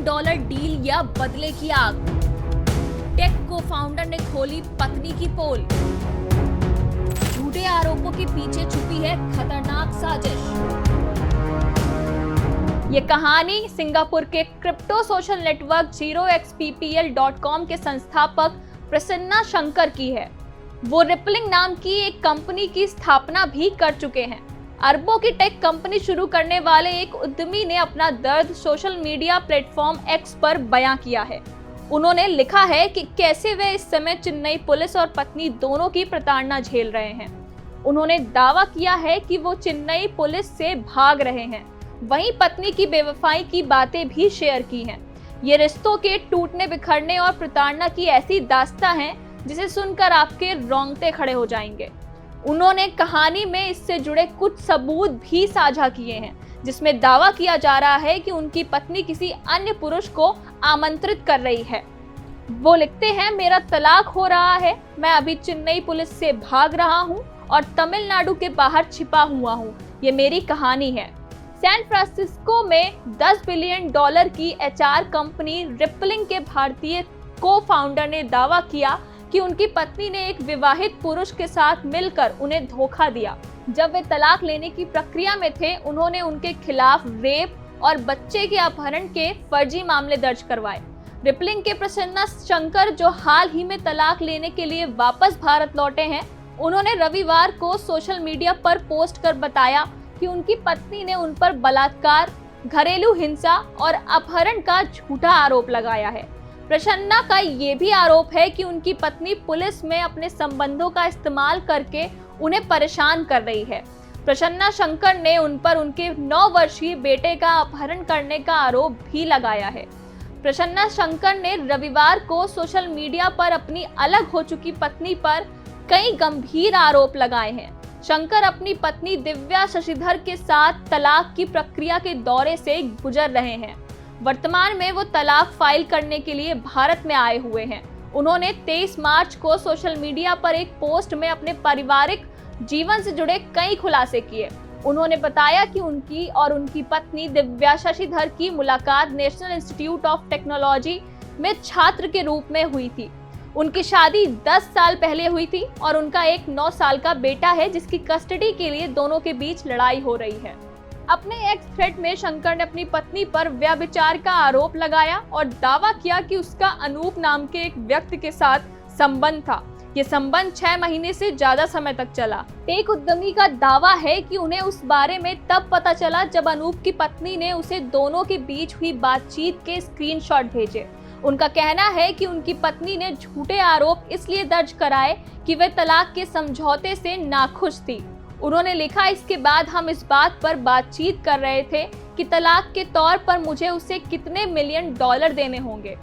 Billion dollar deal या बदले की आग। टेक को फाउंडर ने खोली पत्नी की पोल। झूठे आरोपों के पीछे छुपी है खतरनाक साजिश। ये कहानी सिंगापुर के क्रिप्टो सोशल नेटवर्क ZeroXPPL.com के संस्थापक प्रसन्ना शंकर की है। वो रिपलिंग नाम की एक कंपनी की स्थापना भी कर चुके हैं। अरबों की टेक कंपनी शुरू करने वाले एक उद्यमी ने अपना दर्द सोशल मीडिया प्लेटफॉर्म एक्स पर बयां किया है। उन्होंने लिखा है कि कैसे वे इस समय चेन्नई पुलिस और पत्नी दोनों की प्रताड़ना झेल रहे हैं। उन्होंने दावा किया है कि वो चेन्नई पुलिस से भाग रहे हैं। वहीं पत्नी की बेवफाई की बातें भी शेयर की हैं। ये रिश्तों के टूटने बिखरने और प्रताड़ना की ऐसी दास्तां है जिसे सुनकर आपके रोंगटे खड़े हो जाएंगे। उन्होंने कहानी में इससे जुड़े कुछ सबूत भी साझा किए हैं, जिसमें दावा किया जा रहा है कि उनकी पत्नी किसी अन्य पुरुष को आमंत्रित कर रही है। वो लिखते हैं, मेरा तलाक हो रहा है, मैं अभी चेन्नई पुलिस से भाग रहा हूँ और तमिलनाडु के बाहर छिपा हुआ हूँ। ये मेरी कहानी है। सैन फ्रांसिस्को में 10 बिलियन डॉलर की HR कंपनी रिपलिंग के भारतीय को फाउंडर ने दावा किया कि उनकी पत्नी ने एक विवाहित पुरुष के साथ मिलकर उन्हें धोखा दिया। जब वे तलाक लेने की प्रक्रिया में थे, उन्होंने उनके खिलाफ रेप और बच्चे के अपहरण के फर्जी मामले दर्ज करवाए। रिपलिंग के प्रसन्ना शंकर, जो हाल ही में तलाक लेने के लिए वापस भारत लौटे हैं, उन्होंने रविवार को सोशल मीडिया पर पोस्ट कर बताया कि उनकी पत्नी ने उन पर बलात्कार, घरेलू हिंसा और अपहरण का झूठा आरोप लगाया है। प्रसन्ना का ये भी आरोप है कि उनकी पत्नी पुलिस में अपने संबंधों का इस्तेमाल करके उन्हें परेशान कर रही है। प्रसन्ना शंकर ने उन पर उनके 9 वर्षीय बेटे का अपहरण करने का आरोप भी लगाया है। प्रसन्ना शंकर ने रविवार को सोशल मीडिया पर अपनी अलग हो चुकी पत्नी पर कई गंभीर आरोप लगाए हैं। शंकर अपनी पत्नी दिव्या शशिधर के साथ तलाक की प्रक्रिया के दौरे से गुजर रहे हैं। वर्तमान में वो तलाक फाइल करने के लिए भारत में आए हुए हैं। उन्होंने 23 मार्च को सोशल मीडिया पर एक पोस्ट में अपने पारिवारिक जीवन से जुड़े कई खुलासे किए। उन्होंने बताया कि उनकी और उनकी पत्नी दिव्या शशिधर की मुलाकात नेशनल इंस्टीट्यूट ऑफ टेक्नोलॉजी में छात्र के रूप में हुई थी। उनकी शादी 10 साल पहले हुई थी और उनका एक 9 साल का बेटा है, जिसकी कस्टडी के लिए दोनों के बीच लड़ाई हो रही है। अपने एक्स थ्रेड में शंकर ने अपनी पत्नी पर व्यभिचार का आरोप लगाया और दावा किया कि उसका अनूप नाम के एक व्यक्ति के साथ संबंध था। ये संबंध 6 महीने से ज्यादा समय तक चला। टेक उद्यमी का दावा है कि उन्हें उस बारे में तब पता चला जब अनूप की पत्नी ने उसे दोनों के बीच हुई बातचीत के स्क्रीनशॉट भेजे। उनका कहना है कि उनकी पत्नी ने झूठे आरोप इसलिए दर्ज कराए कि वे तलाक के समझौते से नाखुश थी। उन्होंने लिखा, इसके बाद हम इस बात पर बातचीत कर रहे थे कि तलाक के तौर पर मुझे उसे कितने मिलियन डॉलर देने होंगे।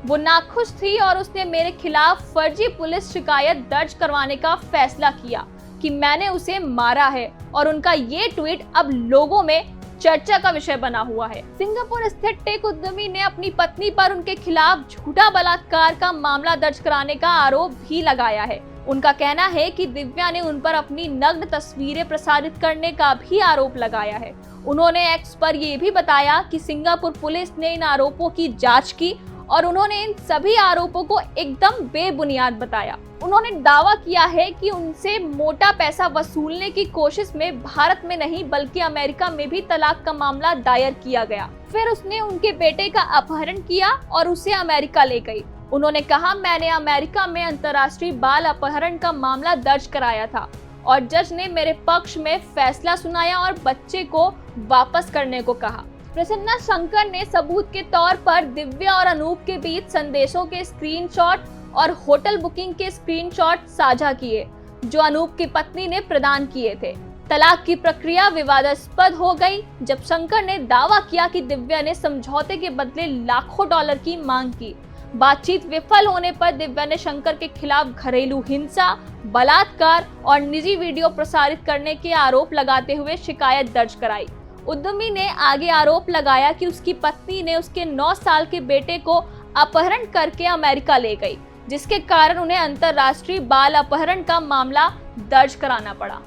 वो नाखुश थी और उसने मेरे खिलाफ फर्जी पुलिस शिकायत दर्ज करवाने का फैसला किया कि मैंने उसे मारा है और उनका ये ट्वीट अब लोगों में चर्चा का विषय बना हुआ है। सिंगापुर स्थित टेक उद्यमी ने अपनी पत्नी पर उनके खिलाफ झूठा बलात्कार का मामला दर्ज कराने का आरोप भी लगाया है। उनका कहना है कि दिव्या ने उन पर अपनी नग्न तस्वीरें प्रसारित करने का भी आरोप लगाया है। उन्होंने एक्स पर यह भी बताया कि सिंगापुर पुलिस ने इन आरोपों की जांच की और उन्होंने इन सभी आरोपों को एकदम बेबुनियाद बताया। उन्होंने दावा किया है कि उनसे मोटा पैसा वसूलने की कोशिश में भारत में नहीं बल्कि अमेरिका में भी तलाक का मामला दायर किया गया। फिर उसने उनके बेटे का अपहरण किया और उसे अमेरिका ले गई। उन्होंने कहा, मैंने अमेरिका में अंतर्राष्ट्रीय बाल अपहरण का मामला दर्ज कराया था और जज ने मेरे पक्ष में फैसला सुनाया और बच्चे को वापस करने को कहा। प्रसन्ना शंकर ने सबूत के तौर पर दिव्या और अनूप के बीच संदेशों के स्क्रीनशॉट और होटल बुकिंग के स्क्रीनशॉट साझा किए, जो अनूप की पत्नी ने प्रदान किए थे। तलाक की प्रक्रिया विवादास्पद हो गई जब शंकर ने दावा किया कि दिव्या ने समझौते के बदले लाखों डॉलर की मांग की। बातचीत विफल होने पर दिव्या ने शंकर के खिलाफ घरेलू हिंसा, बलात्कार और निजी वीडियो प्रसारित करने के आरोप लगाते हुए शिकायत दर्ज कराई। उद्यमी ने आगे आरोप लगाया कि उसकी पत्नी ने उसके 9 साल के बेटे को अपहरण करके अमेरिका ले गई, जिसके कारण उन्हें अंतर्राष्ट्रीय बाल अपहरण का मामला दर्ज कराना पड़ा।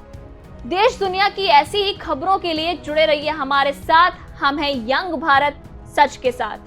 देश दुनिया की ऐसी ही खबरों के लिए जुड़े रहिए हमारे साथ। हम हैं यंग भारत, सच के साथ।